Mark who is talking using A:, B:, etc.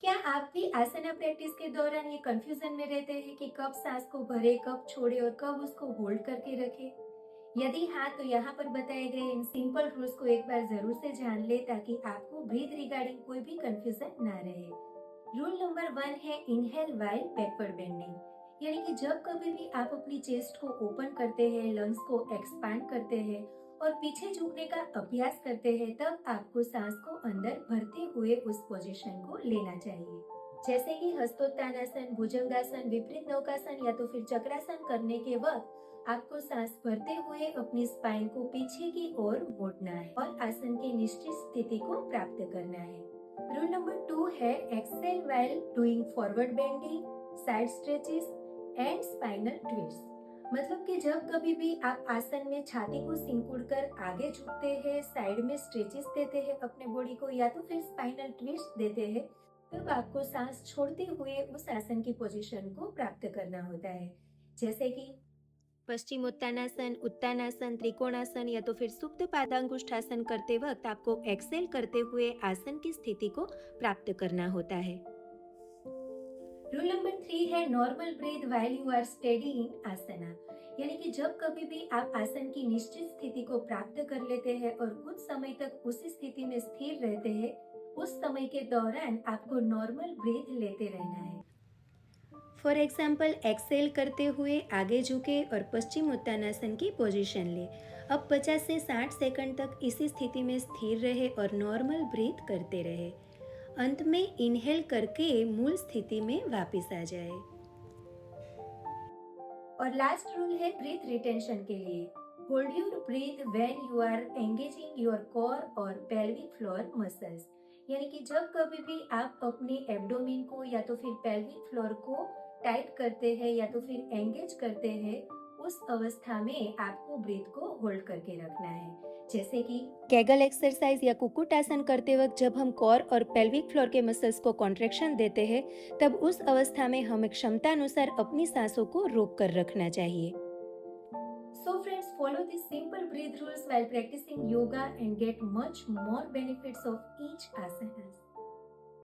A: क्या आप भी आसना प्रैक्टिस के दौरान ये कंफ्यूजन में रहते हैं कि कब सांस को भरे, कब छोड़े और कब उसको होल्ड करके रखें? यदि हाँ, तो यहाँ पर बताए गए इन सिंपल रूल्स को एक बार जरूर से जान ले ताकि आपको ब्रीथ रिगार्डिंग कोई भी कंफ्यूजन ना रहे। रूल नंबर 1 है इनहेल व्हाइल बैकवर्ड बेंडिंग। यानी कि जब कभी भी आप अपनी चेस्ट को ओपन करते हैं, लंग्स को एक्सपांड करते हैं और पीछे झुकने का अभ्यास करते हैं, तब आपको सांस को अंदर भरते हुए उस पोजीशन को लेना चाहिए। जैसे कि हस्तोत्तानासन, भुजंगासन, विपरीत नौकासन या तो फिर चक्रासन करने के वक्त आपको सांस भरते हुए अपनी स्पाइन को पीछे की ओर मोड़ना है और आसन की निश्चित स्थिति को प्राप्त करना है। रूल नंबर 2 है exhale while doing forward bending, side stretches and spinal twist. मतलब कि जब कभी भी आप आसन में छाती को सिकुड़ कर आगे झुकते हैं, साइड में स्ट्रेचेस देते हैं अपने बॉडी को या तो फिर स्पाइनल ट्विस्ट देते हैं, तब आपको सांस छोड़ते हुए उस आसन की पोजीशन को प्राप्त करना होता है। जैसे कि पश्चिमोत्तानासन, उत्तानासन, त्रिकोणासन या तो फिर सुप्त पादांगुष्ठासन करते वक्त आपको एक्सेल करते हुए आसन की स्थिति को प्राप्त करना होता है। रूल नंबर 3 है normal breath while you are steady in asana. यानी कि जब कभी भी आप आसन की निश्चित स्थिति को प्राप्त कर लेते हैं और कुछ समय तक उसी स्थिति में स्थिर रहते हैं, उस समय के दौरान आपको नॉर्मल ब्रीथ लेते रहना है। फॉर एग्जाम्पल, एक्सेल करते हुए आगे झुके और पश्चिम उत्तानासन की पोजीशन ले। अब 50 से 60 सेकंड तक इसी स्थिति में स्थिर रहे और नॉर्मल ब्रीथ करते रहे। अंत में इनहेल करके मूल स्थिति में वापस आ जाए। और लास्ट रूल है ब्रीथ रिटेंशन के लिए। Hold your breath when you are engaging your core और पेल्विक फ्लोर मसल्स। यानी कि जब कभी भी आप अपने एब्डोमेन को या तो फिर पेल्विक फ्लोर को टाइट करते हैं या तो फिर एंगेज करते हैं, उस अवस्था में आपको ब्रीथ को होल्ड करके रखना है। जैसे कि कैगल एक्सरसाइज या कुक्कुट आसन करते वक्त जब हम कोर और पेल्विक फ्लोर के मसल्स को कॉन्ट्रैक्शन देते हैं, तब उस अवस्था में हमें क्षमता अनुसार अपनी सांसों को रोक कर रखना चाहिए। So friends, follow these simple breath rules while practicing yoga and get much more benefits of each asana.